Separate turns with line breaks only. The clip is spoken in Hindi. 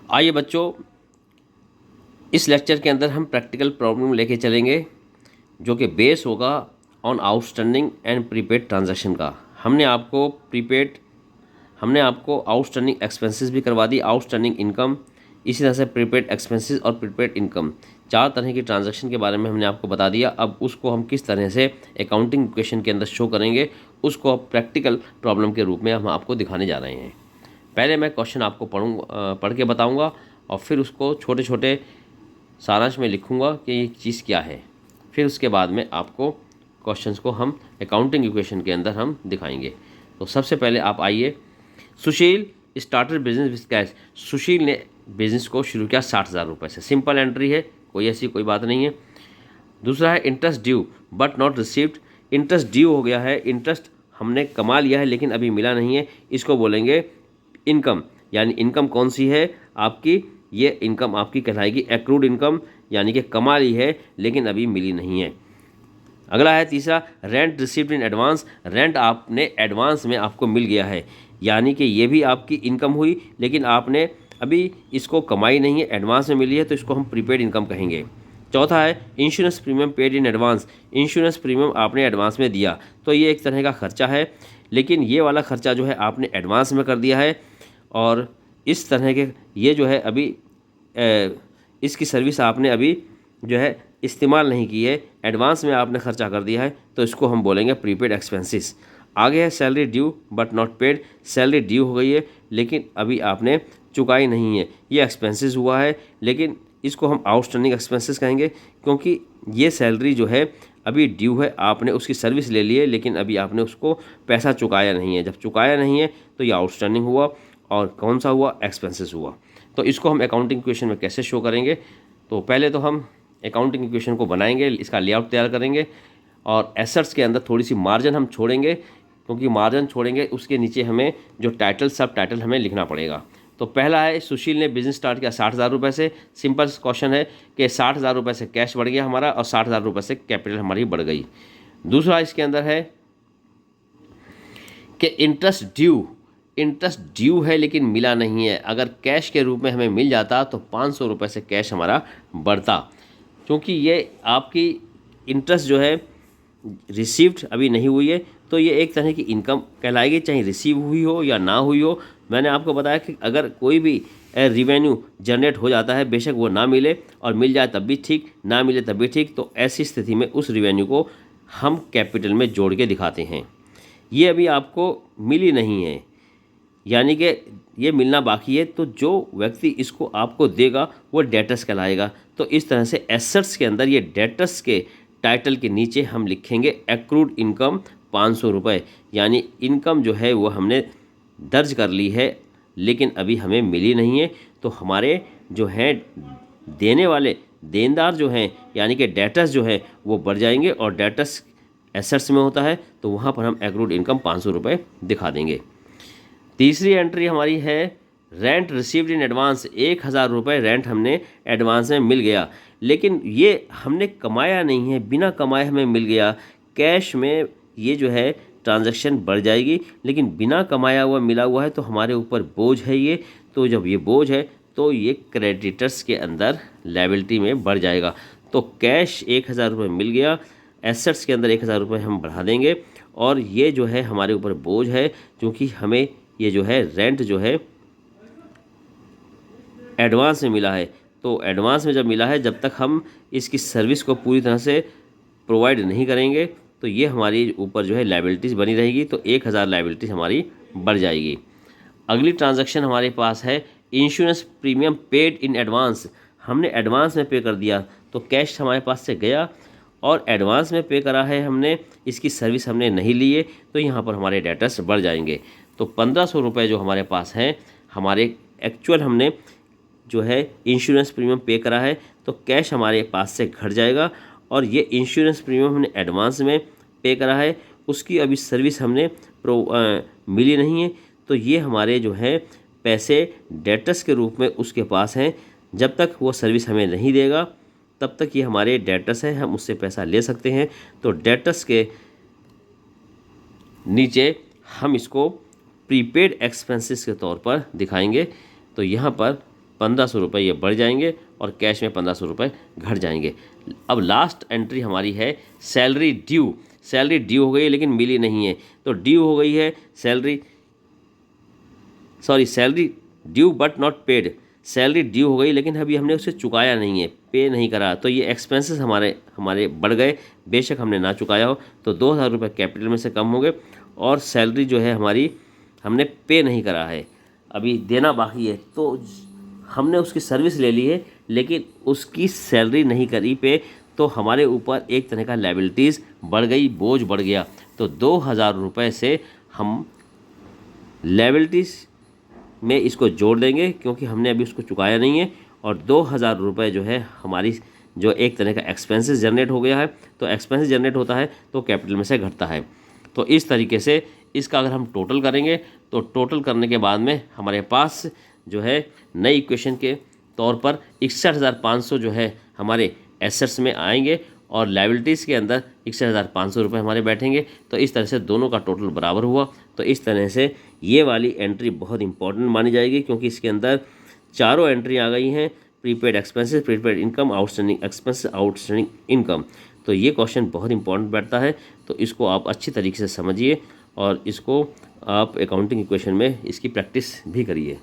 आइए बच्चों, इस लेक्चर के अंदर हम प्रैक्टिकल प्रॉब्लम लेके चलेंगे जो कि बेस होगा on outstanding and prepaid transaction का। हमने आपको आउटस्टैंडिंग एक्सपेंसेस भी करवा दी, आउटस्टैंडिंग इनकम, इसी तरह से प्रीपेड एक्सपेंसेस और प्रीपेड इनकम, चार तरह की ट्रांजैक्शन के बारे में हमने आपको बता दिया। अब उसको हम किस तरह से अकाउंटिंग इक्वेशन के अंदर शो करेंगे, उसको अब प्रैक्टिकल प्रॉब्लम के रूप में हम आपको दिखाने जा रहे हैं। पहले मैं क्वेश्चन आपको पढ़ के बताऊंगा और फिर उसको छोटे छोटे सारांश में लिखूंगा कि ये चीज़ क्या है। फिर उसके बाद में आपको क्वेश्चंस को हम अकाउंटिंग इक्वेशन के अंदर हम दिखाएंगे। तो सबसे पहले आप आइए, सुशील स्टार्टर बिजनेस विद कैश। सुशील ने बिजनेस को शुरू किया 60,000 रुपये से। सिंपल एंट्री है, कोई बात नहीं है। दूसरा है interest due but not received. Interest due हो गया है, इंटरेस्ट हमने कमा लिया है लेकिन अभी मिला नहीं है, इसको बोलेंगे इनकम। यानी इनकम कौन सी है आपकी, ये इनकम आपकी कहलाएगी एक्रूड इनकम, यानी कि कमा ली है लेकिन अभी मिली नहीं है। अगला है तीसरा, rent received in advance. Rent आपने एडवांस में आपको मिल गया है, यानी कि ये भी आपकी इनकम हुई लेकिन आपने अभी इसको कमाई नहीं है, एडवांस में मिली है, तो इसको हम प्रीपेड इनकम कहेंगे। चौथा है insurance premium paid in advance. Insurance premium आपने एडवांस में दिया, तो ये एक तरह का खर्चा है, लेकिन ये वाला खर्चा जो है आपने एडवांस में कर दिया है और इस तरह के ये जो है अभी इसकी सर्विस आपने अभी जो है इस्तेमाल नहीं की है, एडवांस में आपने खर्चा कर दिया है, तो इसको हम बोलेंगे प्रीपेड एक्सपेंसेस। आगे है salary due but not paid. Salary due हो गई है लेकिन अभी आपने चुकाई नहीं है, ये एक्सपेंसेस हुआ है, लेकिन इसको हम आउटस्टैंडिंग एक्सपेंसेस कहेंगे क्योंकि ये सैलरी जो है अभी ड्यू है, आपने उसकी सर्विस ले ली है लेकिन अभी आपने उसको पैसा चुकाया नहीं है। जब चुकाया नहीं है तो ये आउटस्टैंडिंग हुआ और कौन सा हुआ, एक्सपेंसेस हुआ। तो इसको हम अकाउंटिंग इक्वेशन में कैसे शो करेंगे, तो पहले तो हम अकाउंटिंग इक्वेशन को बनाएंगे, इसका लेआउट तैयार करेंगे और एसेट्स के अंदर थोड़ी सी मार्जिन हम छोड़ेंगे, क्योंकि मार्जिन छोड़ेंगे उसके नीचे हमें जो टाइटल सब टाइटल हमें लिखना पड़ेगा। तो पहला है सुशील ने बिजनेस स्टार्ट किया 60,000 रुपये से। सिंपल क्वेश्चन है कि 60,000 रुपये से कैश बढ़ गया हमारा और 60,000 रुपये से कैपिटल हमारी बढ़ गई। दूसरा इसके अंदर है कि इंटरेस्ट ड्यू है लेकिन मिला नहीं है। अगर कैश के रूप में हमें मिल जाता तो 500 रुपये से कैश हमारा बढ़ता, क्योंकि ये आपकी इंटरेस्ट जो है रिसीव्ड अभी नहीं हुई है, तो ये एक तरह की इनकम कहलाएगी, चाहे रिसीव हुई हो या ना हुई हो। मैंने आपको बताया कि अगर कोई भी रिवेन्यू जनरेट हो जाता है, बेशक वो ना मिले और मिल जाए तब भी ठीक, ना मिले तब भी ठीक, तो ऐसी स्थिति में उस रिवेन्यू को हम कैपिटल में जोड़ के दिखाते हैं। ये अभी आपको मिली नहीं है, यानी कि ये मिलना बाकी है, तो जो व्यक्ति इसको आपको देगा वो डेटर्स कहलाएगा। तो इस तरह से एसेट्स के अंदर ये डेटर्स के टाइटल के नीचे हम लिखेंगे एक्रूड इनकम 500 रुपये, यानी इनकम जो है वो हमने दर्ज कर ली है लेकिन अभी हमें मिली नहीं है। तो हमारे जो हैं देने वाले देनदार जो हैं, यानी कि डेटर्स जो है वो बढ़ जाएंगे और डेटर्स एसेट्स में होता है, तो वहाँ पर हम एक्रूड इनकम 500 रुपये दिखा देंगे। तीसरी एंट्री हमारी है रेंट रिसीव्ड इन एडवांस। 1,000 रुपये रेंट हमने एडवांस में मिल गया, लेकिन ये हमने कमाया नहीं है, बिना कमाए हमें मिल गया। कैश में ये जो है ट्रांजैक्शन बढ़ जाएगी, लेकिन बिना कमाया हुआ मिला हुआ है तो हमारे ऊपर बोझ है ये। तो जब ये बोझ है तो ये क्रेडिटर्स के अंदर लायबिलिटी में बढ़ जाएगा। तो कैश 1,000 रुपये मिल गया, एसेट्स के अंदर 1,000 रुपये हम बढ़ा देंगे और ये जो है हमारे ऊपर बोझ है, क्योंकि हमें ये जो है रेंट जो है एडवांस में मिला है। तो एडवांस में जब मिला है, जब तक हम इसकी सर्विस को पूरी तरह से प्रोवाइड नहीं करेंगे तो ये हमारी ऊपर जो है लायबिलिटीज़ बनी रहेगी, तो 1,000 लायबिलिटीज़ हमारी बढ़ जाएगी। अगली ट्रांजैक्शन हमारे पास है insurance premium paid in advance. हमने एडवांस में पे कर दिया, तो कैश हमारे पास से गया और एडवांस में पे करा है हमने, इसकी सर्विस हमने नहीं ली है, तो यहाँ पर हमारे डेटर्स बढ़ जाएंगे। तो 1,500 रुपये जो हमारे पास हैं, हमारे एक्चुअल हमने जो है इंश्योरेंस प्रीमियम पे करा है, तो कैश हमारे पास से घट जाएगा और ये इंश्योरेंस प्रीमियम हमने एडवांस में पे करा है, उसकी अभी सर्विस हमने मिली नहीं है, तो ये हमारे जो है पैसे डेटर्स के रूप में उसके पास हैं। जब तक वो सर्विस हमें नहीं देगा तब तक ये हमारे डेटर्स हैं, हम उससे पैसा ले सकते हैं। तो डेटर्स के नीचे हम इसको प्रीपेड एक्सपेंसेस के तौर पर दिखाएंगे। तो यहाँ पर 1500 रुपये ये बढ़ जाएंगे और कैश में 1500 रुपये घट जाएंगे। अब लास्ट एंट्री हमारी है सैलरी ड्यू। सैलरी ड्यू हो गई है लेकिन मिली नहीं है, तो ड्यू हो गई है salary due but not paid. Salary due हो गई लेकिन अभी हमने उसे चुकाया नहीं है, पे नहीं करा, तो ये एक्सपेंसेस हमारे बढ़ गए। बेशक हमने ना चुकाया हो तो 2000 रुपये कैपिटल में से कम हो गए और सैलरी जो है हमारी हमने पे नहीं करा है, अभी देना बाकी है। तो हमने उसकी सर्विस ले ली है लेकिन उसकी सैलरी नहीं करी पे, तो हमारे ऊपर एक तरह का लायबिलिटीज़ बढ़ गई, बोझ बढ़ गया। तो 2000 रुपये से हम लायबिलिटीज़ में इसको जोड़ देंगे क्योंकि हमने अभी उसको चुकाया नहीं है, और 2000 रुपये जो है हमारी जो एक तरह का एक्सपेंसेस जनरेट हो गया है। तो एक्सपेंसेस जनरेट होता है तो कैपिटल में से घटता है। तो इस तरीके से इसका अगर हम टोटल करेंगे तो टोटल करने के बाद में हमारे पास जो है नई इक्वेशन के तौर पर 61,500 जो है हमारे एसेट्स में आएंगे और लायबिलिटीज़ के अंदर 61,500 रुपये हमारे बैठेंगे। तो इस तरह से दोनों का टोटल बराबर हुआ। तो इस तरह से ये वाली एंट्री बहुत इंपॉर्टेंट मानी जाएगी क्योंकि इसके अंदर चारों एंट्री आ गई हैं, prepaid expenses, prepaid income, outstanding expense, outstanding income. तो ये क्वेश्चन बहुत इंपॉर्टेंट बैठता है, तो इसको आप अच्छी तरीके से समझिए और इसको आप अकाउंटिंग इक्वेशन में इसकी प्रैक्टिस भी करिए।